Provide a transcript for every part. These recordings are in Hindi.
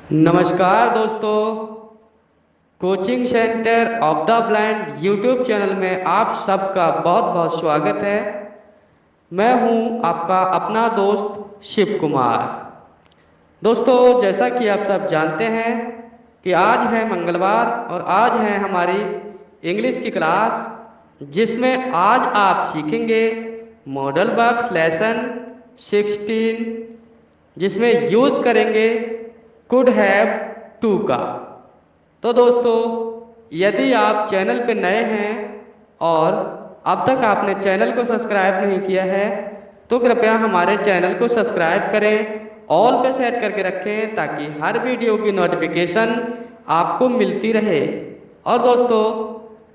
नमस्कार दोस्तों। Coaching centre of the blind YouTube channel में आप सबका बहुत बहुत स्वागत है। मैं हूं आपका अपना दोस्त शिव कुमार। दोस्तों, जैसा कि आप सब जानते हैं कि आज है मंगलवार और आज है हमारी इंग्लिश की क्लास, जिसमें आज आप सीखेंगे मॉडल वर्ब्स लेसन 16, जिसमें यूज करेंगे कुड हैव टू का। तो दोस्तों, यदि आप चैनल पे नए हैं और अब तक आपने चैनल को सब्सक्राइब नहीं किया है तो कृपया हमारे चैनल को सब्सक्राइब करें, ऑल पे सेट करके रखें ताकि हर वीडियो की नोटिफिकेशन आपको मिलती रहे। और दोस्तों,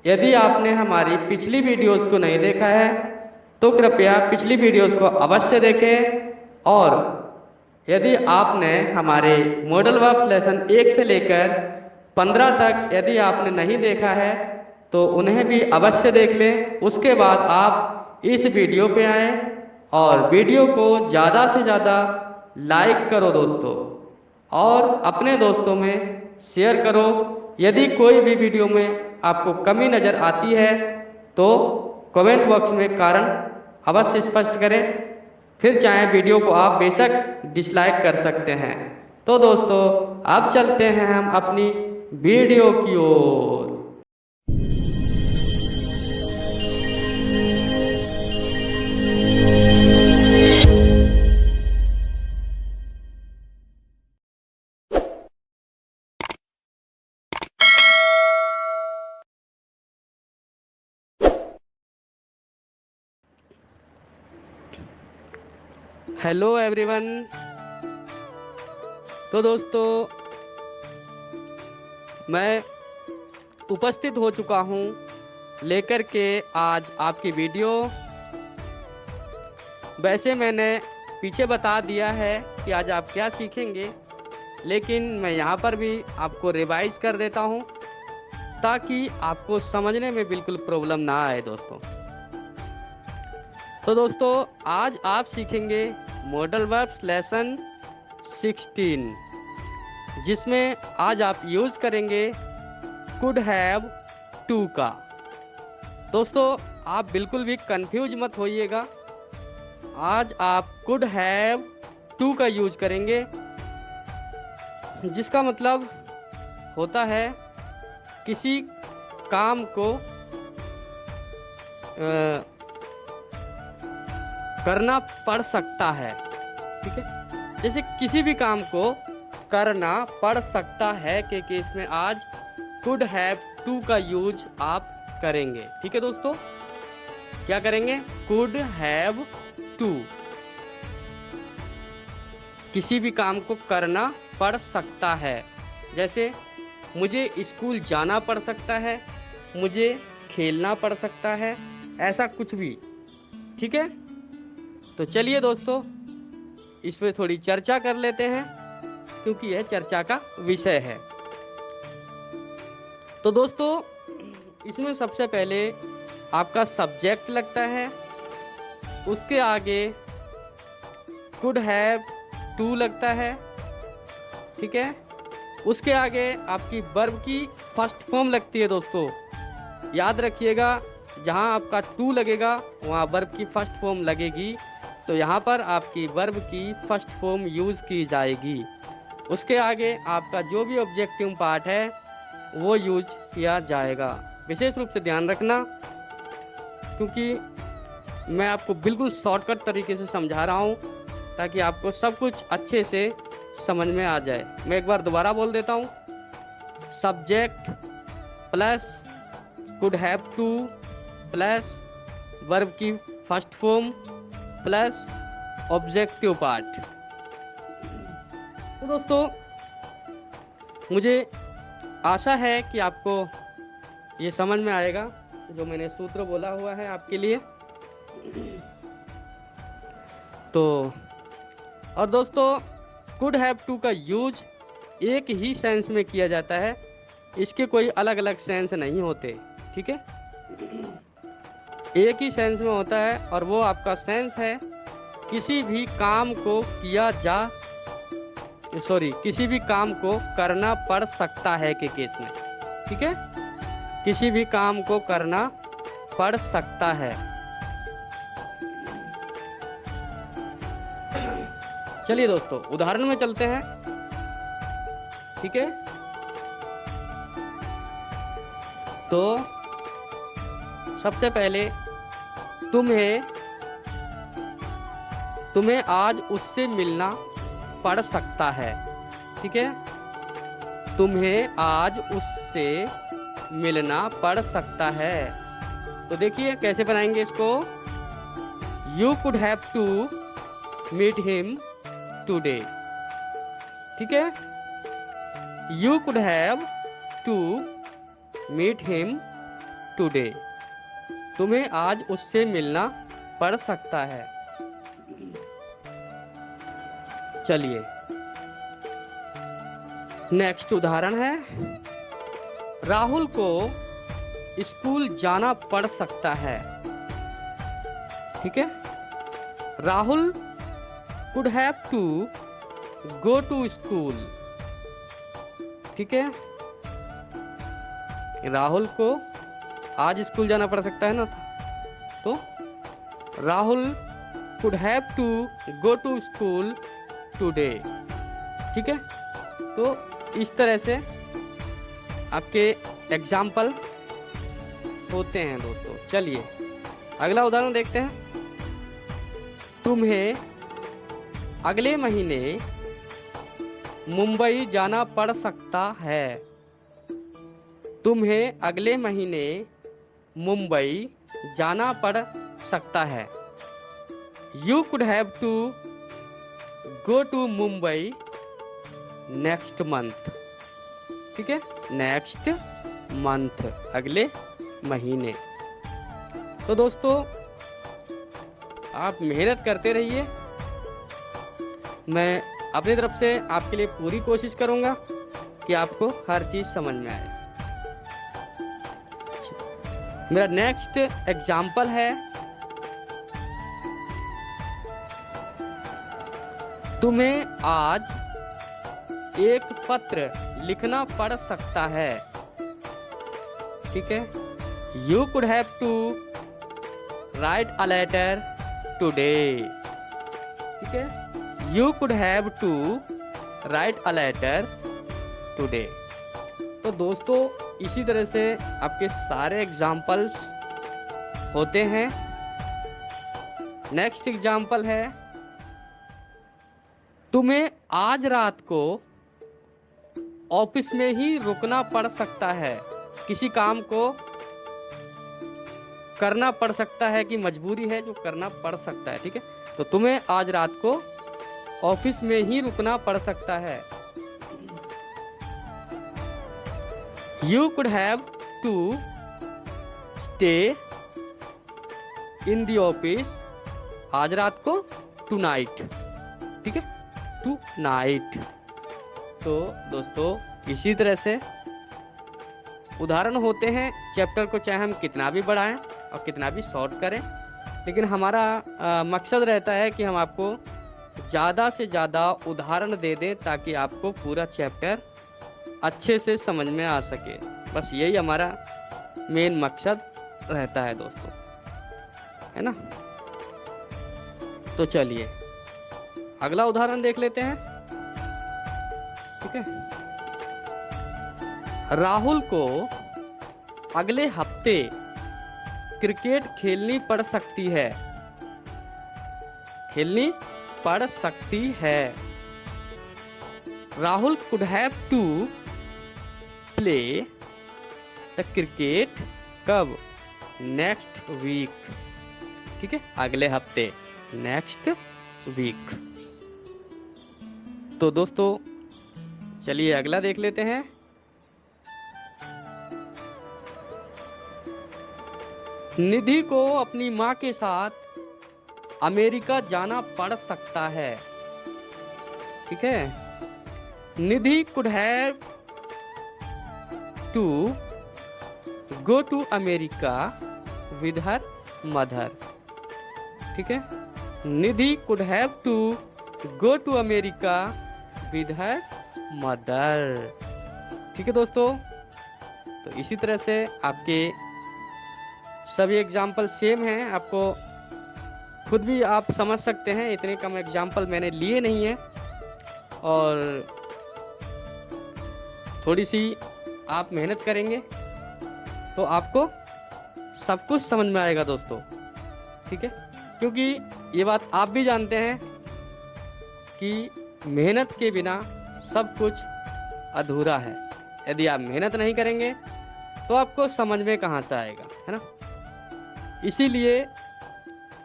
यदि आपने हमारी पिछली वीडियोस को नहीं देखा है तो कृपया पिछली वीडियोस को अवश्य देखें। और यदि आपने हमारे मॉडल वर्ब्स लेसन 1 से लेकर 15 तक यदि आपने नहीं देखा है तो उन्हें भी अवश्य देख लें। उसके बाद आप इस वीडियो पे आएँ और वीडियो को ज़्यादा से ज़्यादा लाइक करो दोस्तों, और अपने दोस्तों में शेयर करो। यदि कोई भी वीडियो में आपको कमी नज़र आती है तो कमेंट बॉक्स में कारण अवश्य स्पष्ट करें। फिर चाहे वीडियो को आप बेशक डिसलाइक कर सकते हैं। तो दोस्तों, अब चलते हैं हम अपनी वीडियो की ओर। Hello everyone. तो दोस्तों, मैं उपस्थित हो चुका हूँ लेकर के आज आपकी वीडियो। वैसे मैंने पीछे बता दिया है कि आज आप क्या सीखेंगे, लेकिन मैं यहाँ पर भी आपको रिवाइज कर देता हूँ ताकि आपको समझने में बिल्कुल प्रॉब्लम ना आए दोस्तों। तो दोस्तों, आज आप सीखेंगे मॉडल वर्ब्स लेसन 16, जिसमें आज आप यूज़ करेंगे कुड हैव टू का। दोस्तों, आप बिल्कुल भी कंफ्यूज मत होइएगा। आज आप कुड हैव टू का यूज करेंगे, जिसका मतलब होता है किसी काम को करना पड़ सकता है। ठीक है, जैसे किसी भी काम को करना पड़ सकता है के केस में आज कुड हैव टू का यूज आप करेंगे। ठीक है दोस्तों, क्या करेंगे? Could have to. किसी भी काम को करना पड़ सकता है, जैसे मुझे स्कूल जाना पड़ सकता है, मुझे खेलना पड़ सकता है, ऐसा कुछ भी। ठीक है, तो चलिए दोस्तों, इस पे थोड़ी चर्चा कर लेते हैं क्योंकि यह चर्चा का विषय है। तो दोस्तों, इसमें सबसे पहले आपका सब्जेक्ट लगता है, उसके आगे कुड हैव टू लगता है। ठीक है, उसके आगे आपकी वर्ब की फर्स्ट फॉर्म लगती है दोस्तों। याद रखिएगा, जहां आपका टू लगेगा वहां वर्ब की फर्स्ट फॉर्म लगेगी, तो यहाँ पर आपकी वर्ब की फर्स्ट फॉर्म यूज़ की जाएगी। उसके आगे आपका जो भी ऑब्जेक्टिव पार्ट है वो यूज किया जाएगा। विशेष रूप से ध्यान रखना, क्योंकि मैं आपको बिल्कुल शॉर्टकट तरीके से समझा रहा हूँ ताकि आपको सब कुछ अच्छे से समझ में आ जाए। मैं एक बार दोबारा बोल देता हूँ। Subject plus could have to plus verb की first form plus objective part. तो दोस्तों, मुझे आशा है कि आपको ये समझ में आएगा जो मैंने सूत्र बोला हुआ है आपके लिए। तो और दोस्तों, कुड हैव टू का यूज एक ही सेंस में किया जाता है, इसके कोई अलग अलग सेंस नहीं होते। ठीक है, एक ही सेंस में होता है और वो आपका सेंस है किसी भी काम को किया जा सॉरी, किसी भी काम को करना पड़ सकता है के केस में। ठीक है, किसी भी काम को करना पड़ सकता है। चलिए दोस्तों, उदाहरण में चलते हैं। ठीक है, तो सबसे पहले तुम्हें आज उससे मिलना पड़ सकता है। ठीक है, तुम्हें आज उससे मिलना पड़ सकता है। तो देखिए कैसे बनाएंगे इसको। You could have to meet him today. ठीक है, you could have to meet him today. तुम्हें आज उससे मिलना पड़ सकता है। चलिए नेक्स्ट उदाहरण है। राहुल को स्कूल जाना पड़ सकता है। ठीक है, Rahul could have to go to school. ठीक है, राहुल को आज स्कूल जाना पड़ सकता है ना, तो Rahul could have to go to school today. ठीक है, तो इस तरह से आपके एग्जाम्पल होते हैं दोस्तों। चलिए अगला उदाहरण देखते हैं। तुम्हें अगले महीने मुंबई जाना पड़ सकता है। तुम्हें अगले महीने मुंबई जाना पड़ सकता है। You could have to go to Mumbai next month. ठीक है, नेक्स्ट मंथ, अगले महीने। तो दोस्तों आप मेहनत करते रहिए। मैं अपनी तरफ से आपके लिए पूरी कोशिश करूंगा कि आपको हर चीज समझ में आए। मेरा नेक्स्ट एग्जाम्पल है। तुम्हें आज एक पत्र लिखना पड़ सकता है। ठीक है, you could have to write a letter today. ठीक है, you could have to write a letter today. तो दोस्तों इसी तरह से आपके सारे एग्जाम्पल्स होते हैं। नेक्स्ट एग्जाम्पल है। तुम्हें आज रात को ऑफिस में ही रुकना पड़ सकता है। किसी काम को करना पड़ सकता है कि मजबूरी है जो करना पड़ सकता है। ठीक है, तो तुम्हें आज रात को ऑफिस में ही रुकना पड़ सकता है। You could have to stay in the office आज रात को टू नाइट। ठीक है, टू नाइट। तो दोस्तों इसी तरह से उदाहरण होते हैं। चैप्टर को चाहे हम कितना भी बढ़ाएं और कितना भी शॉर्ट करें, लेकिन हमारा मकसद रहता है कि हम आपको ज़्यादा से ज़्यादा उदाहरण दे दें ताकि आपको पूरा चैप्टर अच्छे से समझ में आ सके। बस यही हमारा मेन मकसद रहता है दोस्तों, है ना। तो चलिए अगला उदाहरण देख लेते हैं। ठीक है, राहुल को अगले हफ्ते क्रिकेट खेलनी पड़ सकती है। खेलनी पड़ सकती है। Rahul could have to play the cricket कब? Next week. ठीक है, अगले हफ्ते, नेक्स्ट वीक। तो दोस्तों चलिए अगला देख लेते हैं। निधि को अपनी मां के साथ अमेरिका जाना पड़ सकता है। ठीक है, Nidhi could have to go to America with her mother. ठीक है, Nidhi could have to go to America with her mother. ठीक है दोस्तों, तो इसी तरह से आपके सभी एग्जाम्पल सेम हैं, आपको खुद भी आप समझ सकते हैं। इतने कम एग्जाम्पल मैंने लिए नहीं है, और थोड़ी सी आप मेहनत करेंगे तो आपको सब कुछ समझ में आएगा दोस्तों। ठीक है, क्योंकि ये बात आप भी जानते हैं कि मेहनत के बिना सब कुछ अधूरा है। यदि आप मेहनत नहीं करेंगे तो आपको समझ में कहाँ से आएगा, है ना। इसीलिए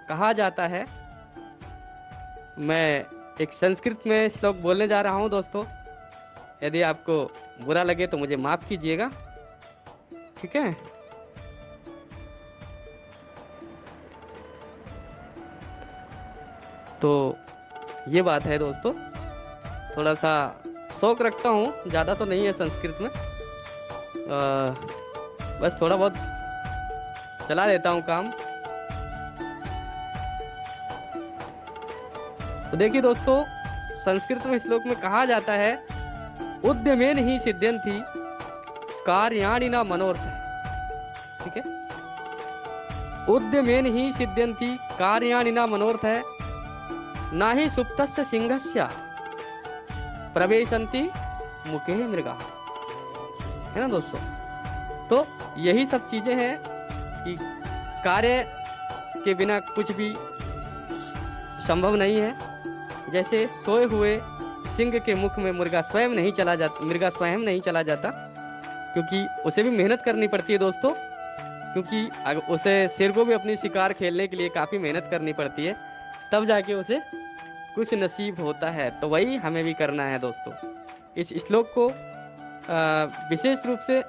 कहा जाता है, मैं एक संस्कृत में श्लोक बोलने जा रहा हूँ दोस्तों, यदि आपको बुरा लगे तो मुझे माफ़ कीजिएगा। ठीक है, तो ये बात है दोस्तों, थोड़ा सा शौक रखता हूँ, ज़्यादा तो नहीं है संस्कृत में, बस थोड़ा बहुत चला लेता हूँ काम। तो देखिए दोस्तों, संस्कृत में श्लोक में कहा जाता है, उद्यमेन ही सिद्ध्यन्ति कार्याणि न मनोर्थ। ठीक है, उद्यमेन ही सिद्ध्यन्ति कार्याणि न मनोर्थ है, ना ही सुप्तस्य सिंहस्य प्रवेशन्ति मुखे मृगा। है ना दोस्तों, तो यही सब चीजें हैं कि कार्य के बिना कुछ भी संभव नहीं है। जैसे सोए हुए सिंह के मुख में मृगा स्वयं नहीं चला जाता, क्योंकि उसे भी मेहनत करनी पड़ती है दोस्तों, क्योंकि उसे शेर को भी अपनी शिकार खेलने के लिए काफ़ी मेहनत करनी पड़ती है, तब जाके उसे कुछ नसीब होता है। तो वही हमें भी करना है दोस्तों। इस श्लोक को विशेष रूप से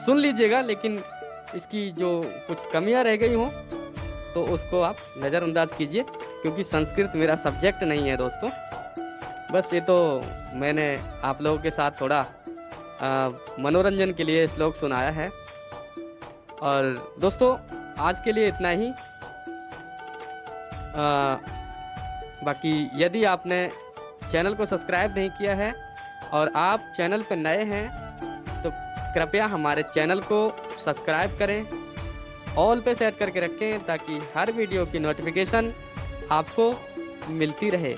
सुन लीजिएगा, लेकिन इसकी जो कुछ कमियां रह गई हों तो उसको आप नज़रअंदाज कीजिए, क्योंकि संस्कृत मेरा सब्जेक्ट नहीं है दोस्तों। बस ये तो मैंने आप लोगों के साथ थोड़ा मनोरंजन के लिए श्लोक सुनाया है। और दोस्तों आज के लिए इतना ही। बाकी यदि आपने चैनल को सब्सक्राइब नहीं किया है और आप चैनल पर नए हैं तो कृपया हमारे चैनल को सब्सक्राइब करें, ऑल पे सेट करके रखें, ताकि हर वीडियो की नोटिफिकेशन आपको मिलती रहे।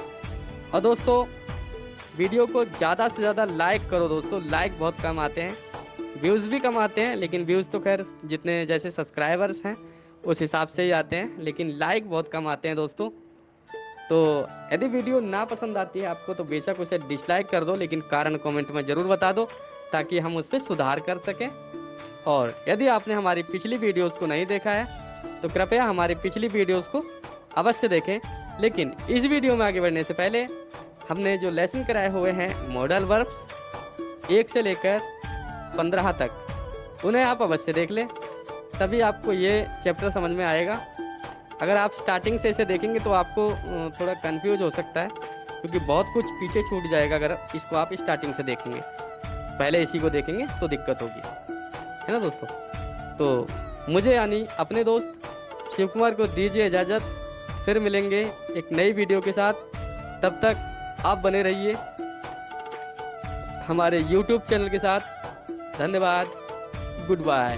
और दोस्तों वीडियो को ज़्यादा से ज़्यादा लाइक करो दोस्तों, लाइक बहुत कम आते हैं, व्यूज़ भी कम आते हैं, लेकिन व्यूज़ तो खैर जितने जैसे सब्सक्राइबर्स हैं उस हिसाब से ही आते हैं, लेकिन लाइक बहुत कम आते हैं दोस्तों। तो यदि वीडियो ना पसंद आती है आपको तो बेशक उसे डिसलाइक कर दो, लेकिन कारण कमेंट में ज़रूर बता दो, ताकि हम उस पर सुधार कर सकें। और यदि आपने हमारी पिछली वीडियोज़ को नहीं देखा है तो कृपया हमारी पिछली वीडियोज़ को अवश्य देखें। लेकिन इस वीडियो में आगे बढ़ने से पहले हमने जो लेसन कराए हुए हैं मॉडल वर्ब्स 1 से लेकर 15 तक, उन्हें आप अवश्य देख लें, तभी आपको ये चैप्टर समझ में आएगा। अगर आप स्टार्टिंग से इसे देखेंगे तो आपको थोड़ा कंफ्यूज हो सकता है, क्योंकि बहुत कुछ पीछे छूट जाएगा अगर इसको आप स्टार्टिंग से देखेंगे। पहले इसी को देखेंगे तो दिक्कत होगी, है ना दोस्तों। तो मुझे यानी अपने दोस्त शिव कुमार को दीजिए इजाज़त, फिर मिलेंगे एक नई वीडियो के साथ। तब तक आप बने रहिए हमारे YouTube चैनल के साथ। धन्यवाद, गुड बाय।